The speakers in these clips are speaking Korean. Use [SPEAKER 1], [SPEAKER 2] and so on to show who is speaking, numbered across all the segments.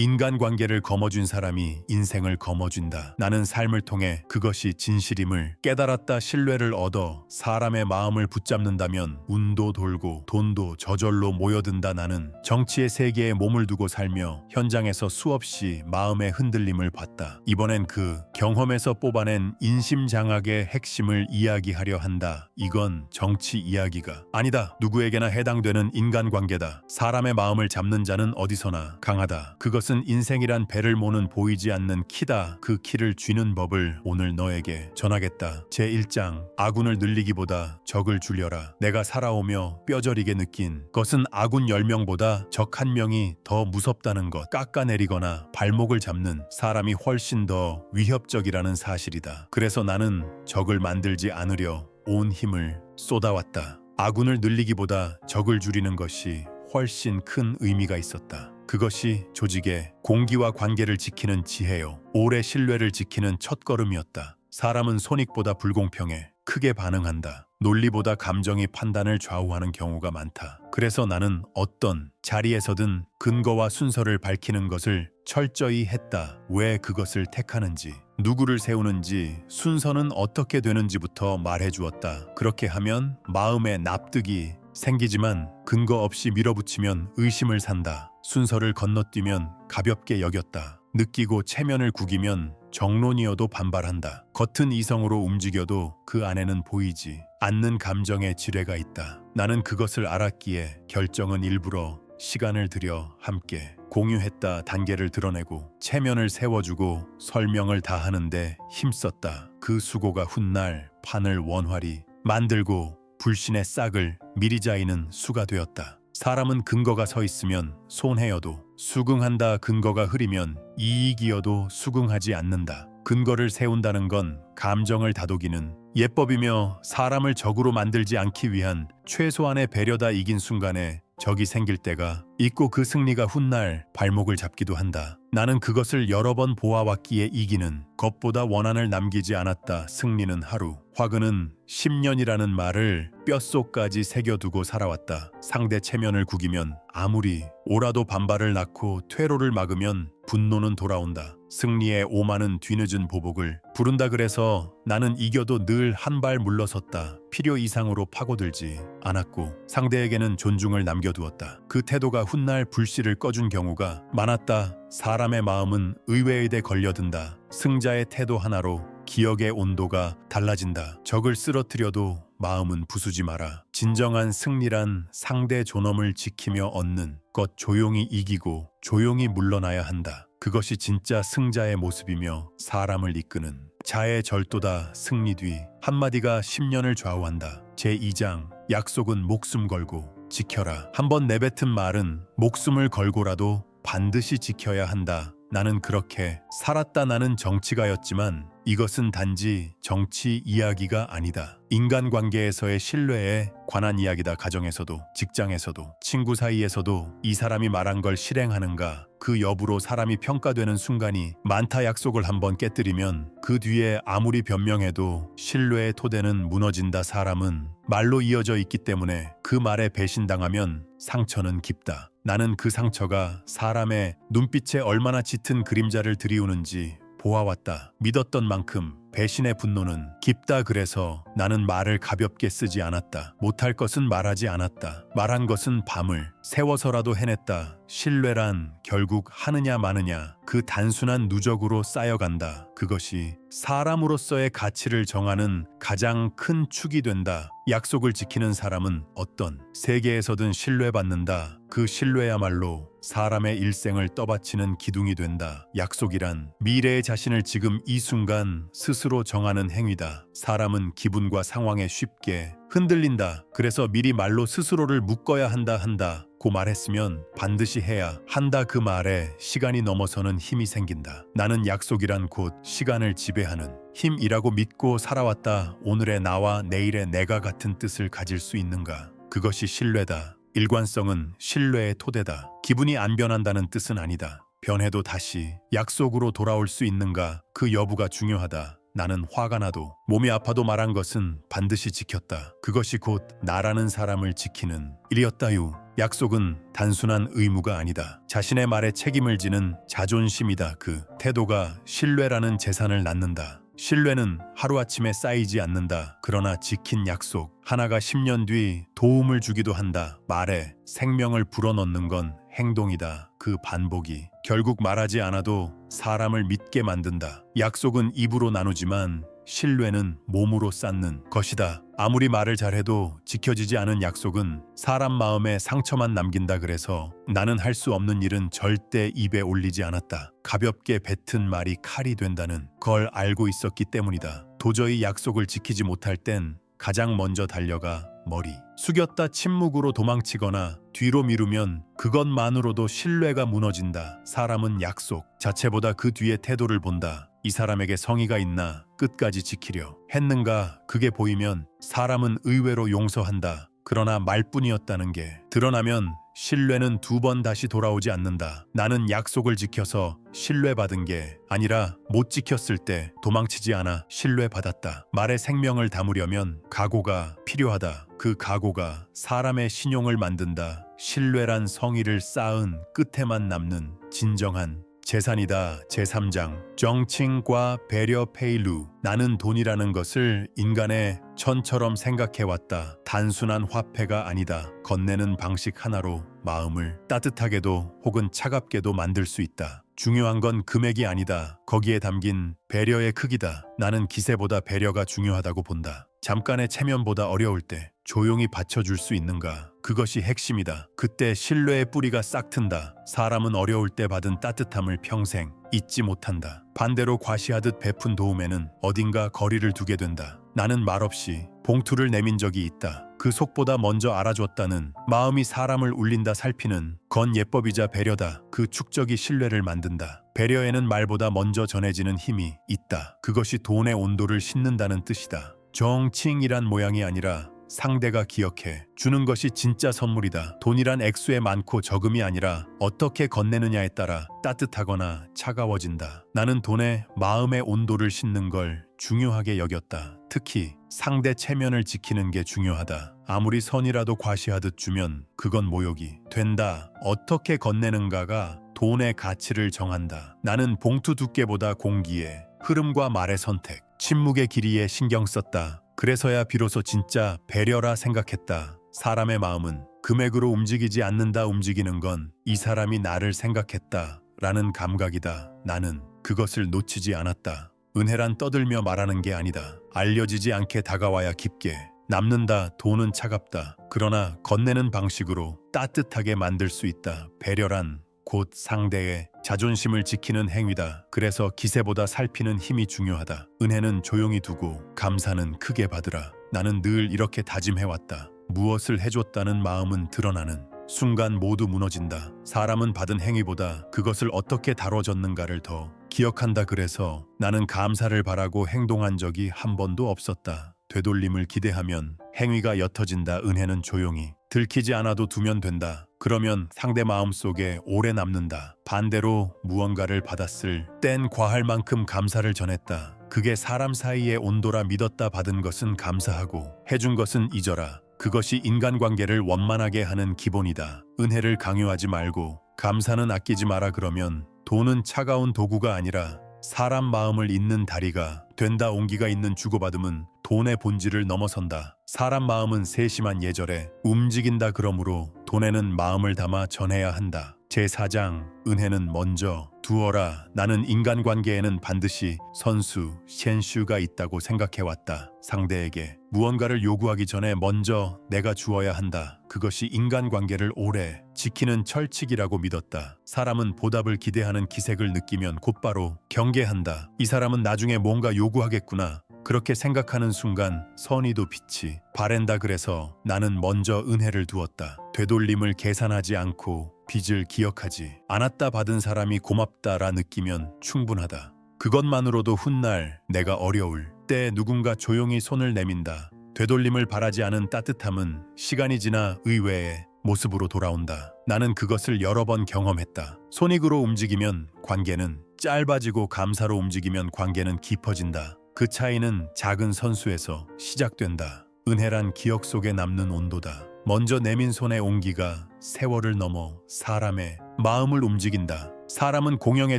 [SPEAKER 1] 인간관계를 거머쥔 사람이 인생을 거머쥔다. 나는 삶을 통해 그것이 진실임을 깨달았다. 신뢰를 얻어 사람의 마음을 붙잡는다면 운도 돌고 돈도 저절로 모여든다. 나는 정치의 세계에 몸을 두고 살며 현장에서 수없이 마음의 흔들림을 봤다. 이번엔 그 경험에서 뽑아낸 인심장악의 핵심을 이야기하려 한다. 이건 정치 이야기가 아니다. 누구에게나 해당되는 인간관계다. 사람의 마음을 잡는 자는 어디서나 강하다. 그것은 인생이란 배를 모는 보이지 않는 키다. 그 키를 쥐는 법을 오늘 너에게 전하겠다. 제1장 아군을 늘리기보다 적을 줄여라. 내가 살아오며 뼈저리게 느낀 것은 아군 10명보다 적 1명이 더 무섭다는 것. 깎아내리거나 발목을 잡는 사람이 훨씬 더 위협적이라는 사실이다. 그래서 나는 적을 만들지 않으려 온 힘을 쏟아왔다. 아군을 늘리기보다 적을 줄이는 것이 훨씬 큰 의미가 있었다. 그것이 조직의 공기와 관계를 지키는 지혜요. 오래 신뢰를 지키는 첫걸음이었다. 사람은 손익보다 불공평에 크게 반응한다. 논리보다 감정이 판단을 좌우하는 경우가 많다. 그래서 나는 어떤 자리에서든 근거와 순서를 밝히는 것을 철저히 했다. 왜 그것을 택하는지, 누구를 세우는지, 순서는 어떻게 되는지부터 말해주었다. 그렇게 하면 마음에 납득이 생기지만 근거 없이 밀어붙이면 의심을 산다. 순서를 건너뛰면 가볍게 여겼다. 느끼고 체면을 구기면 정론이어도 반발한다. 겉은 이성으로 움직여도 그 안에는 보이지 않는 감정의 지뢰가 있다. 나는 그것을 알았기에 결정은 일부러 시간을 들여 함께 공유했다. 단계를 드러내고 체면을 세워주고 설명을 다 하는데 힘썼다. 그 수고가 훗날 판을 원활히 만들고 불신의 싹을 미리 자이는 수가 되었다. 사람은 근거가 서 있으면 손해여도 수긍한다. 근거가 흐리면 이익이어도 수긍하지 않는다. 근거를 세운다는 건 감정을 다독이는 예법이며 사람을 적으로 만들지 않기 위한 최소한의 배려다. 이긴 순간에 적이 생길 때가 있고 그 승리가 훗날 발목을 잡기도 한다. 나는 그것을 여러 번 보아왔기에 이기는 것보다 원한을 남기지 않았다. 승리는 하루, 화근은 10년이라는 말을 뼛속까지 새겨두고 살아왔다. 상대 체면을 구기면 아무리 오라도 반발을 낳고 퇴로를 막으면 분노는 돌아온다. 승리의 오만은 뒤늦은 보복을 부른다. 그래서 나는 이겨도 늘 한 발 물러섰다. 필요 이상으로 파고들지 않았고 상대에게는 존중을 남겨두었다. 그 태도가 훗날 불씨를 꺼준 경우가 많았다. 사람의 마음은 의외의 걸려든다. 승자의 태도 하나로 기억의 온도가 달라진다. 적을 쓰러뜨려도 마음은 부수지 마라. 진정한 승리란 상대 존엄을 지키며 얻는 것. 조용히 이기고 조용히 물러나야 한다. 그것이 진짜 승자의 모습이며 사람을 이끄는 자의 절도다. 승리 뒤 한마디가 10년을 좌우한다. 제2장 약속은 목숨 걸고 지켜라. 한번 내뱉은 말은 목숨을 걸고라도 반드시 지켜야 한다. 나는 그렇게 살았다. 나는 정치가였지만 이것은 단지 정치 이야기가 아니다. 인간관계에서의 신뢰에 관한 이야기다. 가정에서도, 직장에서도, 친구 사이에서도 이 사람이 말한 걸 실행하는가, 그 여부로 사람이 평가되는 순간이 많다. 약속을 한번 깨뜨리면 그 뒤에 아무리 변명해도 신뢰의 토대는 무너진다. 사람은 말로 이어져 있기 때문에 그 말에 배신당하면 상처는 깊다. 나는 그 상처가 사람의 눈빛에 얼마나 짙은 그림자를 들이우는지 보아왔다. 믿었던 만큼 배신의 분노는 깊다. 그래서 나는 말을 가볍게 쓰지 않았다. 못할 것은 말하지 않았다. 말한 것은 밤을 새워서라도 해냈다. 신뢰란 결국 하느냐 마느냐 그 단순한 누적으로 쌓여간다. 그것이 사람으로서의 가치를 정하는 가장 큰 축이 된다. 약속을 지키는 사람은 어떤 세계에서든 신뢰받는다. 그 신뢰야말로 사람의 일생을 떠받치는 기둥이 된다. 약속이란 미래의 자신을 지금 이 순간 스스로 정하는 행위다. 사람은 기분과 상황에 쉽게 흔들린다. 그래서 미리 말로 스스로를 묶어야 한다고 말했으면 반드시 해야 한다. 그 말에 시간이 넘어서는 힘이 생긴다. 나는 약속이란 곧 시간을 지배하는 힘이라고 믿고 살아왔다. 오늘의 나와 내일의 내가 같은 뜻을 가질 수 있는가? 그것이 신뢰다. 일관성은 신뢰의 토대다. 기분이 안 변한다는 뜻은 아니다. 변해도 다시 약속으로 돌아올 수 있는가? 그 여부가 중요하다. 나는 화가 나도 몸이 아파도 말한 것은 반드시 지켰다. 그것이 곧 나라는 사람을 지키는 일이었다유. 약속은 단순한 의무가 아니다. 자신의 말에 책임을 지는 자존심이다. 그 태도가 신뢰라는 재산을 낳는다. 신뢰는 하루아침에 쌓이지 않는다. 그러나 지킨 약속 하나가 10년 뒤 도움을 주기도 한다. 말에 생명을 불어넣는 건 행동이다. 그 반복이 결국 말하지 않아도 사람을 믿게 만든다. 약속은 입으로 나누지만 신뢰는 몸으로 쌓는 것이다. 아무리 말을 잘해도 지켜지지 않은 약속은 사람 마음에 상처만 남긴다. 그래서 나는 할 수 없는 일은 절대 입에 올리지 않았다. 가볍게 뱉은 말이 칼이 된다는 걸 알고 있었기 때문이다. 도저히 약속을 지키지 못할 땐 가장 먼저 달려가 머리 숙였다 침묵으로 도망치거나 뒤로 미루면 그것만으로도 신뢰가 무너진다. 사람은 약속 자체보다 그 뒤의 태도를 본다. 이 사람에게 성의가 있나 끝까지 지키려 했는가 그게 보이면 사람은 의외로 용서한다. 그러나 말뿐이었다는 게 드러나면 신뢰는 두 번 다시 돌아오지 않는다. 나는 약속을 지켜서 신뢰받은 게 아니라 못 지켰을 때 도망치지 않아 신뢰받았다. 말에 생명을 담으려면 각오가 필요하다. 그 각오가 사람의 신용을 만든다. 신뢰란 성의를 쌓은 끝에만 남는 진정한 재산이다. 제3장 정칭과 배려 페일루. 나는 돈이라는 것을 인간의 천처럼 생각해왔다. 단순한 화폐가 아니다. 건네는 방식 하나로 마음을 따뜻하게도 혹은 차갑게도 만들 수 있다. 중요한 건 금액이 아니다. 거기에 담긴 배려의 크기다. 나는 기세보다 배려가 중요하다고 본다. 잠깐의 체면보다 어려울 때 조용히 받쳐줄 수 있는가? 그것이 핵심이다. 그때 신뢰의 뿌리가 싹 튼다. 사람은 어려울 때 받은 따뜻함을 평생 잊지 못한다. 반대로 과시하듯 베푼 도움에는 어딘가 거리를 두게 된다. 나는 말없이 봉투를 내민 적이 있다. 그 속보다 먼저 알아줬다는 마음이 사람을 울린다. 살피는 건 예법이자 배려다. 그 축적이 신뢰를 만든다. 배려에는 말보다 먼저 전해지는 힘이 있다. 그것이 돈의 온도를 싣는다는 뜻이다. 정칭이란 모양이 아니라 상대가 기억해 주는 것이 진짜 선물이다. 돈이란 액수의 많고 적음이 아니라 어떻게 건네느냐에 따라 따뜻하거나 차가워진다. 나는 돈에 마음의 온도를 싣는 걸 중요하게 여겼다. 특히 상대 체면을 지키는 게 중요하다. 아무리 선이라도 과시하듯 주면 그건 모욕이 된다. 어떻게 건네는가가 돈의 가치를 정한다. 나는 봉투 두께보다 공기의 흐름과 말의 선택, 침묵의 길이에 신경 썼다. 그래서야 비로소 진짜 배려라 생각했다. 사람의 마음은 금액으로 움직이지 않는다. 움직이는 건 이 사람이 나를 생각했다 라는 감각이다. 나는 그것을 놓치지 않았다. 은혜란 떠들며 말하는 게 아니다. 알려지지 않게 다가와야 깊게 남는다. 돈은 차갑다. 그러나 건네는 방식으로 따뜻하게 만들 수 있다. 배려란 곧 상대의 자존심을 지키는 행위다. 그래서 기세보다 살피는 힘이 중요하다. 은혜는 조용히 두고 감사는 크게 받으라. 나는 늘 이렇게 다짐해왔다. 무엇을 해줬다는 마음은 드러나는 순간 모두 무너진다. 사람은 받은 행위보다 그것을 어떻게 다뤄졌는가를 더 기억한다. 그래서 나는 감사를 바라고 행동한 적이 한 번도 없었다. 되돌림을 기대하면 행위가 옅어진다. 은혜는 조용히 들키지 않아도 두면 된다. 그러면 상대 마음속에 오래 남는다. 반대로 무언가를 받았을 땐 과할 만큼 감사를 전했다. 그게 사람 사이의 온도라 믿었다. 받은 것은 감사하고 해준 것은 잊어라. 그것이 인간관계를 원만하게 하는 기본이다. 은혜를 강요하지 말고 감사는 아끼지 마라. 그러면 돈은 차가운 도구가 아니라 사람 마음을 잇는 다리가 된다. 온기가 있는 주고받음은 돈의 본질을 넘어선다. 사람 마음은 세심한 예절에 움직인다. 그러므로 돈에는 마음을 담아 전해야 한다. 제4장 은혜는 먼저 두어라. 나는 인간관계에는 반드시 선수, 셴슈가 있다고 생각해왔다. 상대에게 무언가를 요구하기 전에 먼저 내가 주어야 한다. 그것이 인간관계를 오래 지키는 철칙이라고 믿었다. 사람은 보답을 기대하는 기색을 느끼면 곧바로 경계한다. 이 사람은 나중에 뭔가 요구하겠구나. 그렇게 생각하는 순간 선의도 빛이 바랜다. 그래서 나는 먼저 은혜를 두었다. 되돌림을 계산하지 않고 빚을 기억하지 않았다. 받은 사람이 고맙다라 느끼면 충분하다. 그것만으로도 훗날 내가 어려울 때 누군가 조용히 손을 내민다. 되돌림을 바라지 않은 따뜻함은 시간이 지나 의외의 모습으로 돌아온다. 나는 그것을 여러 번 경험했다. 손익으로 움직이면 관계는 짧아지고 감사로 움직이면 관계는 깊어진다. 그 차이는 작은 선수에서 시작된다. 은혜란 기억 속에 남는 온도다. 먼저 내민 손의 온기가 세월을 넘어 사람의 마음을 움직인다. 사람은 공영에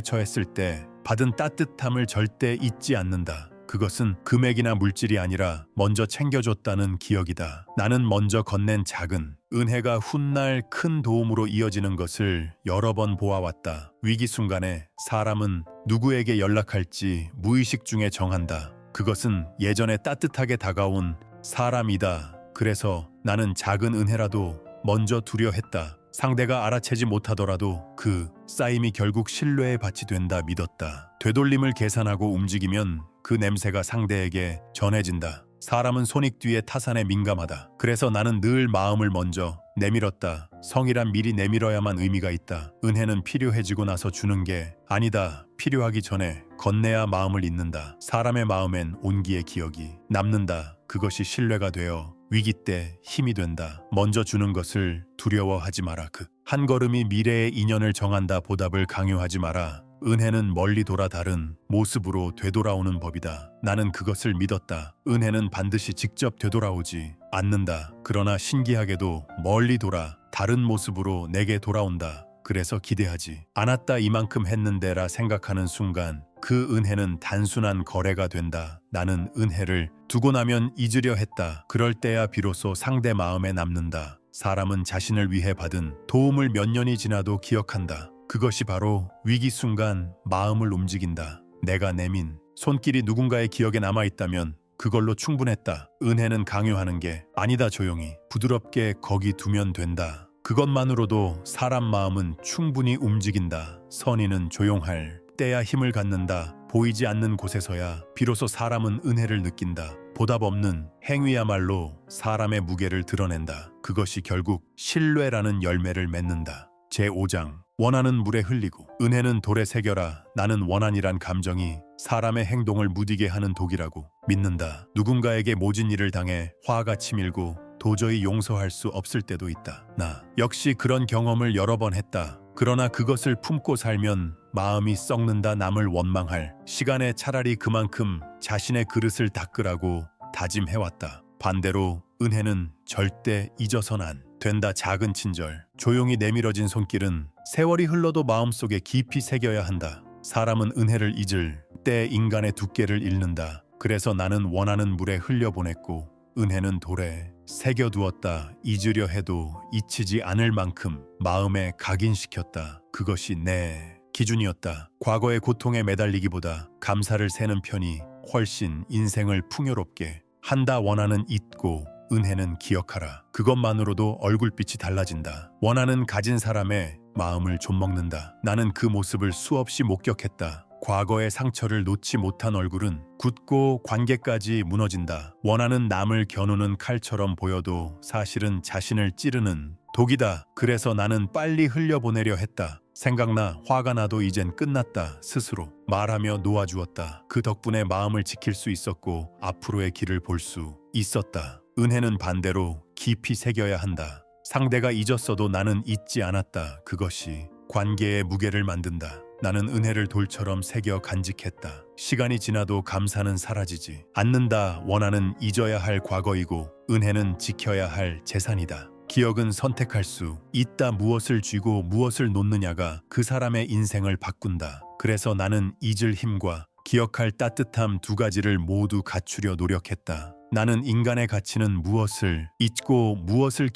[SPEAKER 1] 처했을 때 받은 따뜻함을 절대 잊지 않는다. 그것은 금액이나 물질이 아니라 먼저 챙겨줬다는 기억이다. 나는 먼저 건넨 작은 은혜가 훗날 큰 도움으로 이어지는 것을 여러 번 보아왔다. 위기 순간에 사람은 누구에게 연락할지 무의식 중에 정한다. 그것은 예전에 따뜻하게 다가온 사람이다. 그래서 나는 작은 은혜라도 먼저 두려했다. 상대가 알아채지 못하더라도 그 쌓임이 결국 신뢰의 밭이 된다 믿었다. 되돌림을 계산하고 움직이면 그 냄새가 상대에게 전해진다. 사람은 손익 뒤에 타산에 민감하다. 그래서 나는 늘 마음을 먼저 내밀었다. 성이란 미리 내밀어야만 의미가 있다. 은혜는 필요해지고 나서 주는 게 아니다. 필요하기 전에 건네야 마음을 잇는다. 사람의 마음엔 온기의 기억이 남는다. 그것이 신뢰가 되어 위기 때 힘이 된다. 먼저 주는 것을 두려워하지 마라. 그 한 걸음이 미래의 인연을 정한다. 보답을 강요하지 마라. 은혜는 멀리 돌아 다른 모습으로 되돌아오는 법이다. 나는 그것을 믿었다. 은혜는 반드시 직접 되돌아오지 않는다. 그러나 신기하게도 멀리 돌아 다른 모습으로 내게 돌아온다. 그래서 기대하지 않았다. 이만큼 했는데라 생각하는 순간 그 은혜는 단순한 거래가 된다. 나는 은혜를 두고 나면 잊으려 했다. 그럴 때야 비로소 상대 마음에 남는다. 사람은 자신을 위해 받은 도움을 몇 년이 지나도 기억한다. 그것이 바로 위기 순간 마음을 움직인다. 내가 내민 손길이 누군가의 기억에 남아있다면 그걸로 충분했다. 은혜는 강요하는 게 아니다. 조용히 부드럽게 거기 두면 된다. 그것만으로도 사람 마음은 충분히 움직인다. 선의는 조용할 때야 힘을 갖는다. 보이지 않는 곳에서야 비로소 사람은 은혜를 느낀다. 보답 없는 행위야말로 사람의 무게를 드러낸다. 그것이 결국 신뢰라는 열매를 맺는다. 제5장 원하는 물에 흘리고 은혜는 돌에 새겨라. 나는 원한이란 감정이 사람의 행동을 무디게 하는 독이라고 믿는다. 누군가에게 모진 일을 당해 화가 치밀고 도저히 용서할 수 없을 때도 있다. 나 역시 그런 경험을 여러 번 했다. 그러나 그것을 품고 살면 마음이 썩는다. 남을 원망할 시간에 차라리 그만큼 자신의 그릇을 닦으라고 다짐해왔다. 반대로 은혜는 절대 잊어선 안 된다. 작은 친절, 조용히 내밀어진 손길은 세월이 흘러도 마음속에 깊이 새겨야 한다. 사람은 은혜를 잊을 때 인간의 두께를 잃는다. 그래서 나는 원하는 물에 흘려보냈고 은혜는 돌에 새겨두었다. 잊으려 해도 잊히지 않을 만큼 마음에 각인시켰다. 그것이 내 기준이었다. 과거의 고통에 매달리기보다 감사를 세는 편이 훨씬 인생을 풍요롭게 한다. 원하는 잊고 은혜는 기억하라. 그것만으로도 얼굴빛이 달라진다. 원하는 가진 사람의 마음을 좀먹는다. 나는 그 모습을 수없이 목격했다. 과거의 상처를 놓지 못한 얼굴은 굳고 관계까지 무너진다. 원하는 남을 겨누는 칼처럼 보여도 사실은 자신을 찌르는 독이다. 그래서 나는 빨리 흘려보내려 했다. 생각나 화가 나도 이젠 끝났다. 스스로 말하며 놓아주었다. 그 덕분에 마음을 지킬 수 있었고 앞으로의 길을 볼 수 있었다. 은혜는 반대로 깊이 새겨야 한다. 상대가 잊었어도 나는 잊지 않았다. 그것이 관계의 무게를 만든다. 나는 은혜를 돌처럼 새겨 간직했다. 시간이 지나도 감사는 사라지지 않는다. 원하는 잊어야 할 과거이고 은혜는 지켜야 할 재산이다. 기억은 선택할 수 있다. 무엇을 쥐고 무엇을 놓느냐가 그 사람의 인생을 바꾼다. 그래서 나는 잊을 힘과 기억할 따뜻함 두 가지를 모두 갖추려 노력했다. 나는 인간의 가치는 무엇을 잊고 무엇을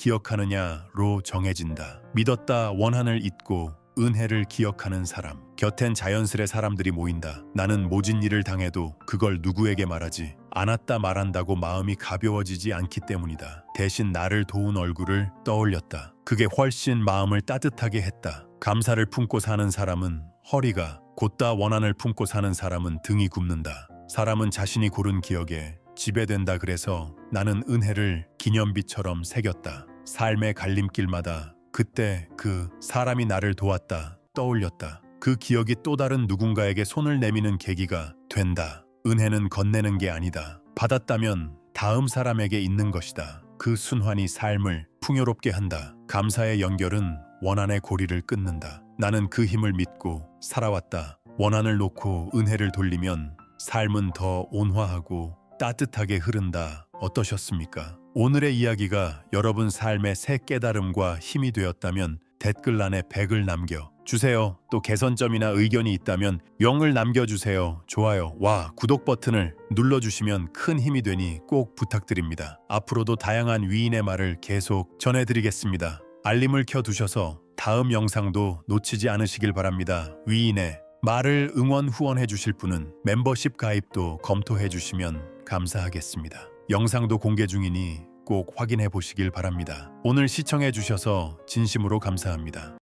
[SPEAKER 1] 기억하느냐로 정해진다. 믿었다. 원한을 잊고 은혜를 기억하는 사람. 곁엔 자연스레 사람들이 모인다. 나는 모진 일을 당해도 그걸 누구에게 말하지 않았다. 말한다고 마음이 가벼워지지 않기 때문이다. 대신 나를 도운 얼굴을 떠올렸다. 그게 훨씬 마음을 따뜻하게 했다. 감사를 품고 사는 사람은 허리가 곧다. 원한을 품고 사는 사람은 등이 굽는다. 사람은 자신이 고른 기억에 지배된다. 그래서 나는 은혜를 기념비처럼 새겼다. 삶의 갈림길마다 그때 그 사람이 나를 도왔다. 떠올렸다. 그 기억이 또 다른 누군가에게 손을 내미는 계기가 된다. 은혜는 건네는 게 아니다. 받았다면 다음 사람에게 있는 것이다. 그 순환이 삶을 풍요롭게 한다. 감사의 연결은 원한의 고리를 끊는다. 나는 그 힘을 믿고 살아왔다. 원한을 놓고 은혜를 돌리면 삶은 더 온화하고 따뜻하게 흐른다. 어떠셨습니까? 오늘의 이야기가 여러분 삶의 새 깨달음과 힘이 되었다면 댓글란에 100을 남겨 주세요. 또 개선점이나 의견이 있다면 0을 남겨주세요. 좋아요와 구독 버튼을 눌러주시면 큰 힘이 되니 꼭 부탁드립니다. 앞으로도 다양한 위인의 말을 계속 전해드리겠습니다. 알림을 켜두셔서 다음 영상도 놓치지 않으시길 바랍니다. 위인의 말을 응원 후원해 주실 분은 멤버십 가입도 검토해 주시면 감사하겠습니다. 영상도 공개 중이니 꼭 확인해 보시길 바랍니다. 오늘 시청해 주셔서 진심으로 감사합니다.